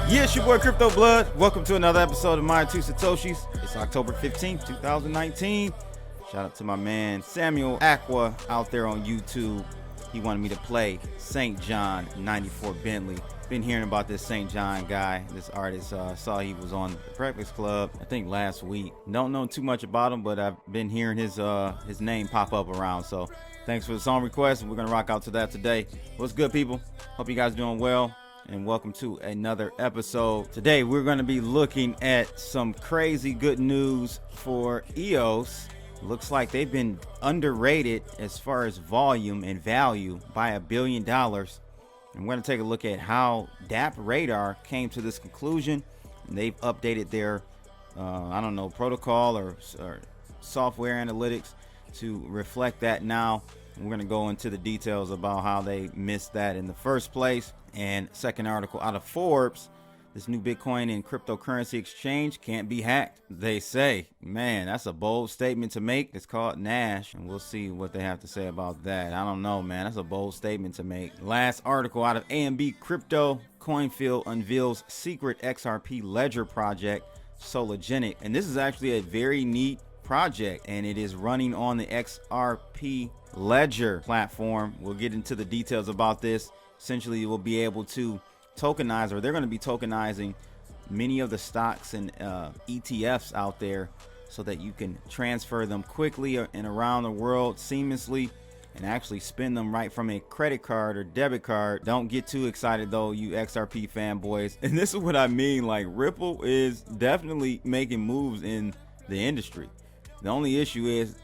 Yes, your boy Crypto Blood. Welcome to another episode of My Two Satoshis. It's October 15th, 2019. Shout out to my man Samuel Aqua out there on YouTube. He wanted me to play St. John 94 Bentley. Been hearing about this St. John guy, this artist. Saw he was on the Breakfast Club, I think last week. Don't know too much about him, but I've been hearing his name pop up around. So thanks for the song request. We're gonna rock out to that today. What's good, people? Hope you guys doing well, and welcome to another episode. Today we're going to be looking at some crazy good news for EOS. Looks like they've been underrated as far as volume and value by $1 billion. And we're going to take a look at how DappRadar came to this conclusion. And they've updated their protocol or software analytics to reflect that now. We're going to go into the details about how they missed that in the first place. And second article out of Forbes, this new Bitcoin and cryptocurrency exchange can't be hacked, they say. Man, that's a bold statement to make. It's called Nash, and we'll see what they have to say about that. I don't know, man. That's a bold statement to make. Last article out of AMB Crypto, CoinField unveils secret XRP Ledger project, Sologenic. And this is actually a very neat project, and it is running on the XRP Ledger platform. We'll get into the details about this. Essentially, we'll be able to tokenize, or they're going to be tokenizing many of the stocks and ETFs out there so that you can transfer them quickly and around the world seamlessly and actually spend them right from a credit card or debit card. Don't get too excited though, you XRP fanboys. And this is what I mean, like Ripple is definitely making moves in the industry. The only issue is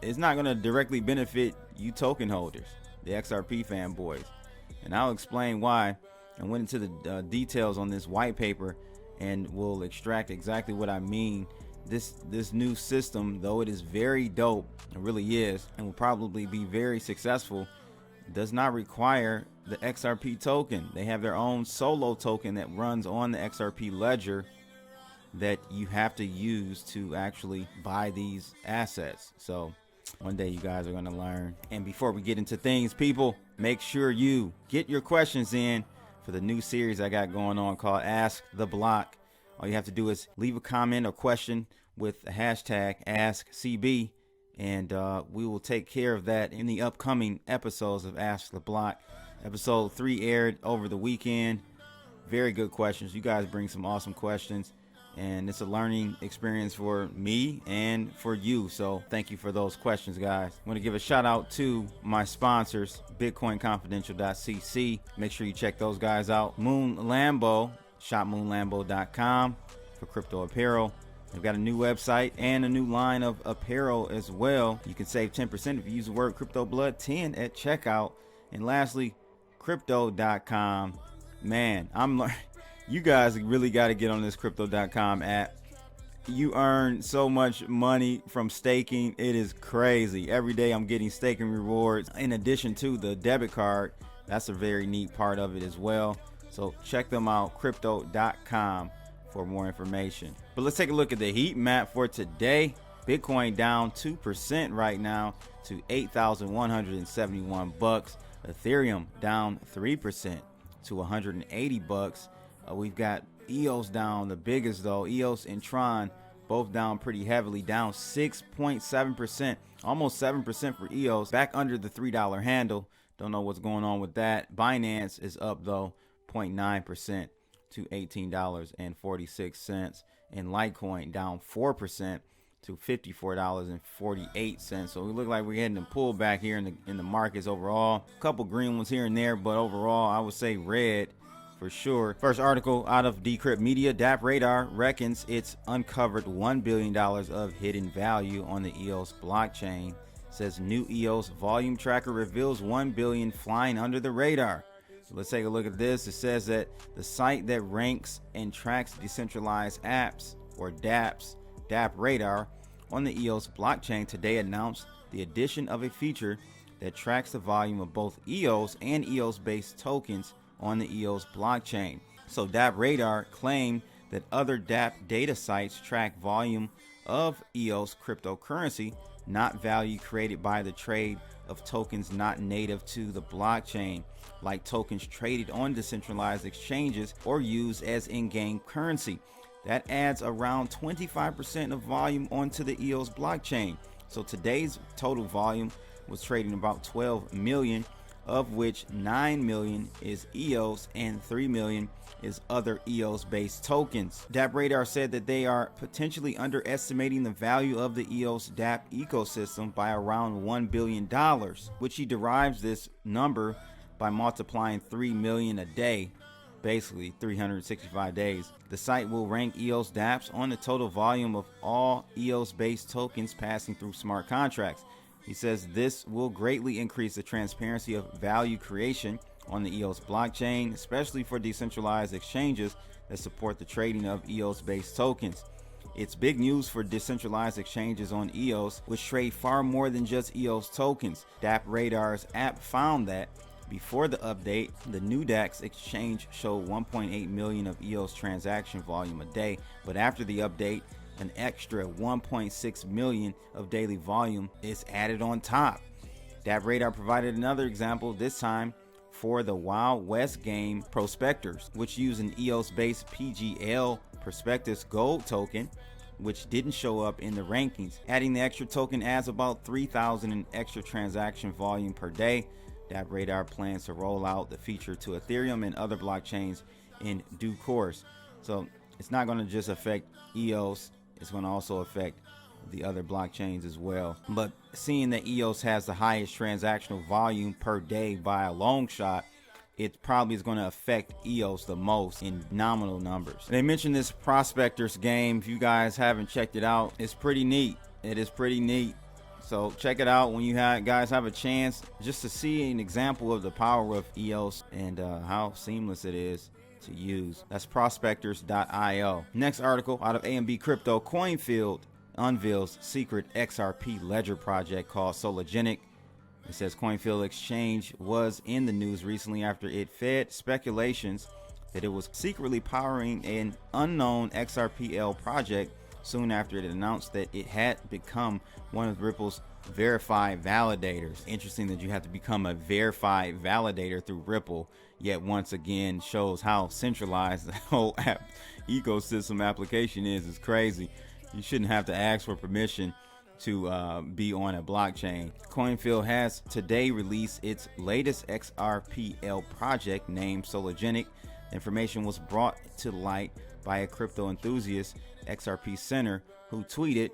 it's not going to directly benefit you token holders, the XRP fanboys. And I'll explain why. I went into the details on this white paper, and we'll extract exactly what I mean. This new system, though it is very dope, it really is, and will probably be very successful, does not require the XRP token. They have their own solo token that runs on the XRP ledger that you have to use to actually buy these assets. So one day you guys are going to learn. And before we get into things, people, make sure you get your questions in for the new series I got going on called Ask the Block. All you have to do is leave a comment or question with the hashtag AskCB, and we will take care of that in the upcoming episodes of Ask the Block. Episode 3 aired over the weekend. Very good questions. You guys bring some awesome questions, and it's a learning experience for me and for you. So thank you for those questions, guys. I want to give a shout out to my sponsors, BitcoinConfidential.cc. Make sure you check those guys out. Moon Lambo, shopmoonlambo.com for crypto apparel. They've got a new website and a new line of apparel as well. You can save 10% if you use the word CryptoBlood10 at checkout. And lastly, crypto.com. Man, you guys really got to get on this crypto.com app. You earn so much money from staking. It is crazy. Every day I'm getting staking rewards in addition to the debit card. That's a very neat part of it as well. So check them out, crypto.com, for more information. But let's take a look at the heat map for today. Bitcoin down 2% right now to 8,171 bucks. Ethereum down 3% to 180 bucks. We've got EOS down the biggest though. EOS and Tron both down pretty heavily, down 6.7%, almost 7% for EOS, back under the $3 handle. Don't know what's going on with that. Binance is up though 0.9% to $18.46, and Litecoin down 4% to $54.48. So we look like we're getting a pullback here in the markets overall. A couple green ones here and there, but overall I would say red for sure. First article out of Decrypt Media, DappRadar reckons it's uncovered $1 billion of hidden value on the EOS blockchain. Says new EOS volume tracker reveals 1 billion flying under the radar. So let's take a look at this. It says that the site that ranks and tracks decentralized apps, or dApps, DappRadar, on the EOS blockchain today announced the addition of a feature that tracks the volume of both EOS and EOS-based tokens on the EOS blockchain. So DappRadar claimed that other Dapp data sites track volume of EOS cryptocurrency, not value created by the trade of tokens not native to the blockchain, like tokens traded on decentralized exchanges or used as in-game currency. That adds around 25% of volume onto the EOS blockchain. So today's total volume was trading about 12 million, of which 9 million is EOS and 3 million is other EOS-based tokens. DappRadar said that they are potentially underestimating the value of the EOS Dapp ecosystem by around $1 billion, which he derives this number by multiplying 3 million a day, basically 365 days. The site will rank EOS dApps on the total volume of all EOS-based tokens passing through smart contracts. He says this will greatly increase the transparency of value creation on the EOS blockchain, especially for decentralized exchanges that support the trading of EOS-based tokens. It's big news for decentralized exchanges on EOS, which trade far more than just EOS tokens. DappRadar's app found that before the update, the new DAX exchange showed 1.8 million of EOS transaction volume a day, but after the update, an extra 1.6 million of daily volume is added on top. DappRadar provided another example, this time for the Wild West game prospectors, which use an EOS-based PGL Prospectus Gold token, which didn't show up in the rankings. Adding the extra token adds about 3,000 in extra transaction volume per day. DappRadar plans to roll out the feature to Ethereum and other blockchains in due course. So it's not going to just affect EOS, it's going to also affect the other blockchains as well. But seeing that EOS has the highest transactional volume per day by a long shot, it probably is going to affect EOS the most in nominal numbers. They mentioned this prospectors game. If you guys haven't checked it out, it's pretty neat. It is pretty neat. So check it out when you guys have a chance, just to see an example of the power of EOS and how seamless it is to use. That's prospectors.io. Next article out of AMB Crypto, CoinField unveils secret XRP Ledger project called Sologenic. It says CoinField Exchange was in the news recently after it fed speculations that it was secretly powering an unknown XRPL project soon after it announced that it had become one of Ripple's verified validators. Interesting that you have to become a verified validator through Ripple, yet once again shows how centralized the whole ecosystem application is. It's crazy. You shouldn't have to ask for permission to be on a blockchain. CoinField has today released its latest XRPL project named Sologenic. Information was brought to light by a crypto enthusiast, XRP Center, who tweeted,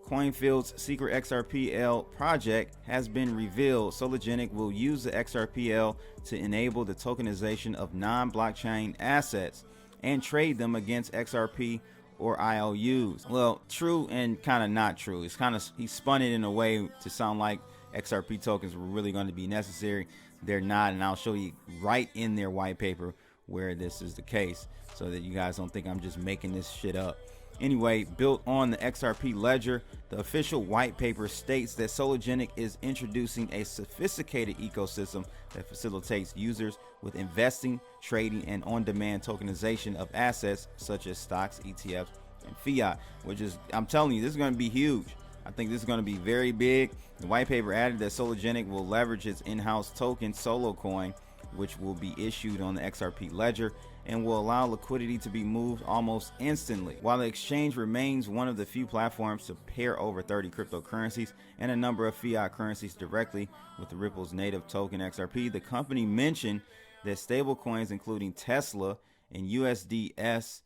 CoinField's secret XRPL project has been revealed. Sologenic will use the XRPL to enable the tokenization of non-blockchain assets and trade them against XRP or IOUs. Well, true and kind of not true. It's kind of, he spun it in a way to sound like XRP tokens were really going to be necessary. They're not, and I'll show you right in their white paper where this is the case, so that you guys don't think I'm just making this shit up. Anyway, built on the XRP Ledger, the official white paper states that Sologenic is introducing a sophisticated ecosystem that facilitates users with investing, trading, and on-demand tokenization of assets such as stocks, ETFs, and fiat, which is, I'm telling you, this is going to be huge. I think this is going to be very big. The white paper added that Sologenic will leverage its in-house token Solocoin, which will be issued on the XRP Ledger and will allow liquidity to be moved almost instantly. While the exchange remains one of the few platforms to pair over 30 cryptocurrencies and a number of fiat currencies directly with the Ripple's native token XRP, the company mentioned that stablecoins including Tesla and USDS,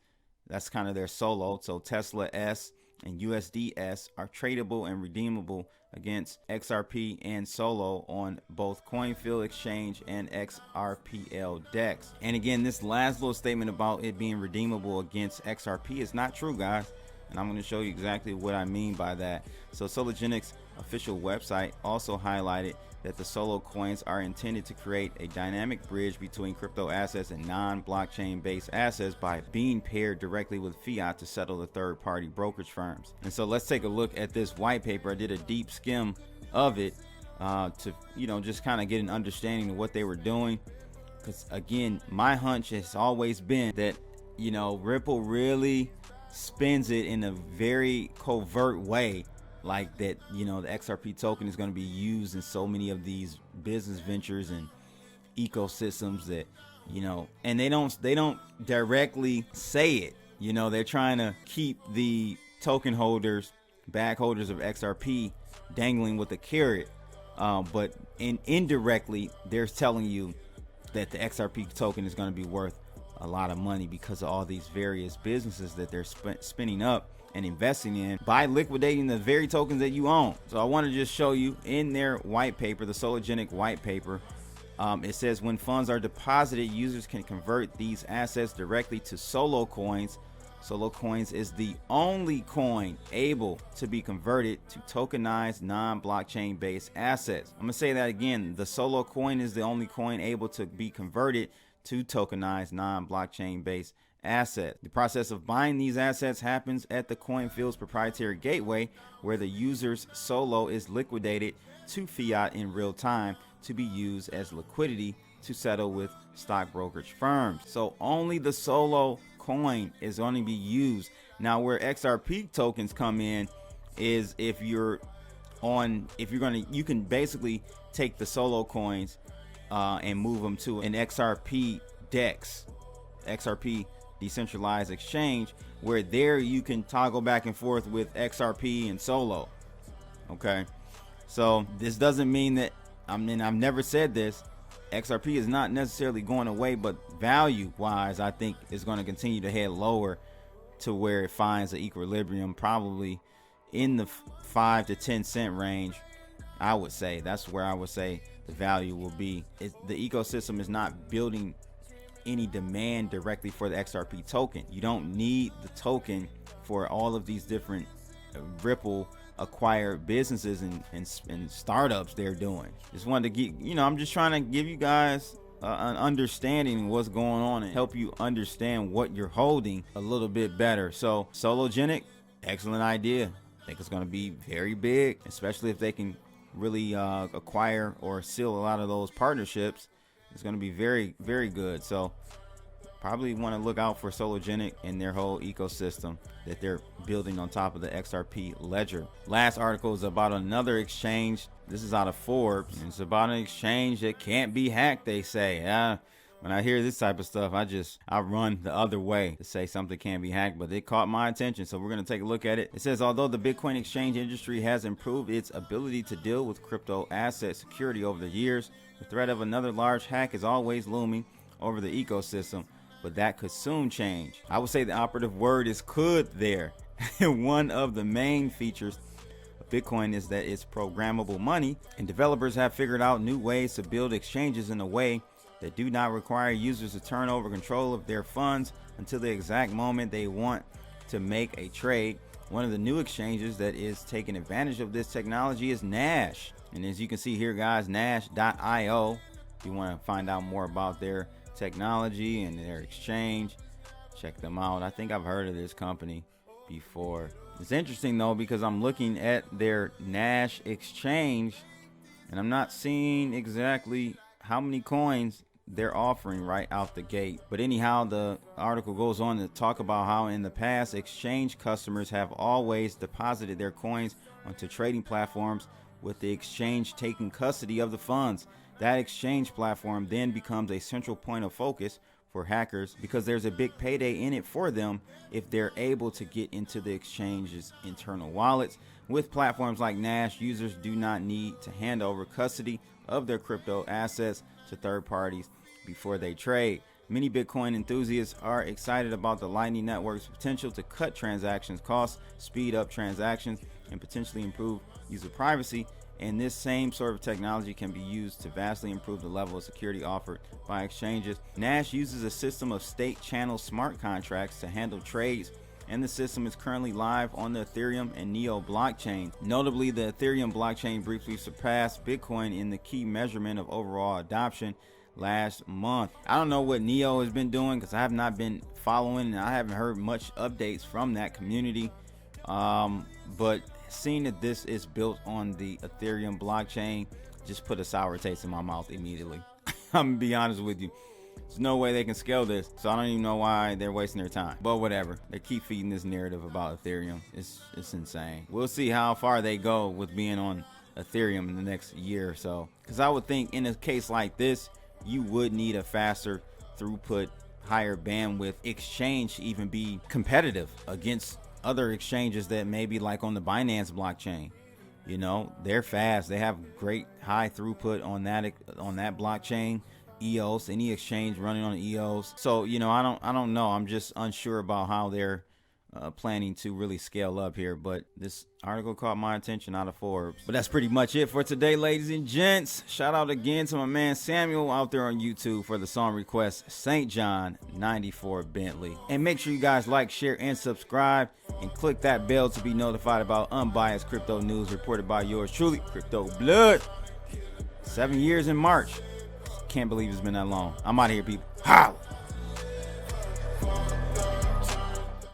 that's kind of their solo, so Tesla S and USDS are tradable and redeemable against XRP and Solo on both CoinField Exchange and XRPL DEX. And again, this last little statement about it being redeemable against XRP is not true, guys. And I'm going to show you exactly what I mean by that. So Sologenic's official website also highlighted that the Solo coins are intended to create a dynamic bridge between crypto assets and non-blockchain based assets by being paired directly with fiat to settle the third-party brokerage firms. And so let's take a look at this white paper. I did a deep skim of it to, just kind of get an understanding of what they were doing. Because again, my hunch has always been that, Ripple really spins it in a very covert way, like that, you know, the XRP token is going to be used in so many of these business ventures and ecosystems that, you know, and they don't directly say it. You know, they're trying to keep the token holders, bag holders of XRP, dangling with a carrot, but indirectly they're telling you that the XRP token is going to be worth a lot of money because of all these various businesses that they're spinning up and investing in by liquidating the very tokens that you own. So I want to just show you in their white paper, the Sologenic white paper. It says when funds are deposited, users can convert these assets directly to Solo coins. Solo coins is the only coin able to be converted to tokenized non-blockchain based assets. I'm gonna say that again. The Solo coin is the only coin able to be converted to tokenized non-blockchain based assets. The process of buying these assets happens at the CoinField's proprietary gateway, where the user's Solo is liquidated to fiat in real time to be used as liquidity to settle with stock brokerage firms. So only the Solo coin is going to be used. Now where XRP tokens come in is if you can basically take the Solo coins and move them to an XRP DEX, XRP decentralized exchange, where there you can toggle back and forth with XRP and Solo. Okay, so this doesn't mean that, I've never said this, XRP is not necessarily going away, but value wise I think is going to continue to head lower to where it finds an equilibrium, probably in the 5 to 10 cent range. I would say that's where I would say the value will be. The ecosystem is not building any demand directly for the XRP token. You don't need the token for all of these different Ripple acquired businesses and startups they're doing. Just wanted to get, you know, I'm just trying to give you guys an understanding of what's going on and help you understand what you're holding a little bit better. So Sologenic, excellent idea. I think it's going to be very big, especially if they can really acquire or seal a lot of those partnerships. It's going to be very, very good. So probably want to look out for Sologenic and their whole ecosystem that they're building on top of the XRP Ledger. Last article is about another exchange. This is out of Forbes. And it's about an exchange that can't be hacked, they say. When I hear this type of stuff, I run the other way to say something can't be hacked, but it caught my attention, so we're going to take a look at it. It says, although the Bitcoin exchange industry has improved its ability to deal with crypto asset security over the years, the threat of another large hack is always looming over the ecosystem, but that could soon change. I would say the operative word is could there. One of the main features of Bitcoin is that it's programmable money, and developers have figured out new ways to build exchanges in a way that do not require users to turn over control of their funds until the exact moment they want to make a trade. One of the new exchanges that is taking advantage of this technology is Nash. And as you can see here, guys, Nash.io. If you want to find out more about their technology and their exchange, check them out. I think I've heard of this company before. It's interesting though, because I'm looking at their Nash Exchange and I'm not seeing exactly how many coins they're offering right out the gate. But anyhow, the article goes on to talk about how in the past, exchange customers have always deposited their coins onto trading platforms with the exchange taking custody of the funds. That exchange platform then becomes a central point of focus for hackers because there's a big payday in it for them if they're able to get into the exchange's internal wallets. With platforms like Nash, users do not need to hand over custody of their crypto assets to third parties before they trade. Many Bitcoin enthusiasts are excited about the Lightning Network's potential to cut transactions costs, speed up transactions, and potentially improve user privacy. And this same sort of technology can be used to vastly improve the level of security offered by exchanges. Nash uses a system of state channel smart contracts to handle trades, and the system is currently live on the Ethereum and Neo blockchain. Notably, the Ethereum blockchain briefly surpassed Bitcoin in the key measurement of overall adoption last month. I don't know what Neo has been doing because I have not been following and I haven't heard much updates from that community. But seeing that this is built on the Ethereum blockchain just put a sour taste in my mouth immediately. I'm gonna be honest with you. There's no way they can scale this, so I don't even know why they're wasting their time. But whatever, they keep feeding this narrative about Ethereum. It's insane. We'll see how far they go with being on Ethereum in the next year or so, because I would think in a case like this, you would need a faster throughput, higher bandwidth exchange to even be competitive against other exchanges that maybe like on the Binance blockchain. You know, they're fast. They have great high throughput on that blockchain. EOS, any exchange running on EOS. So, you know, I don't know. I'm just unsure about how they're planning to really scale up here. But this article caught my attention out of Forbes. But that's pretty much it for today, ladies and gents. Shout out again to my man Samuel out there on YouTube for the song request, St. John 94 Bentley. And make sure you guys like, share, and subscribe. And click that bell to be notified about unbiased crypto news reported by yours truly, Crypto Blood. 7 years in March. Can't believe it's been that long. I'm out of here, people. Holla!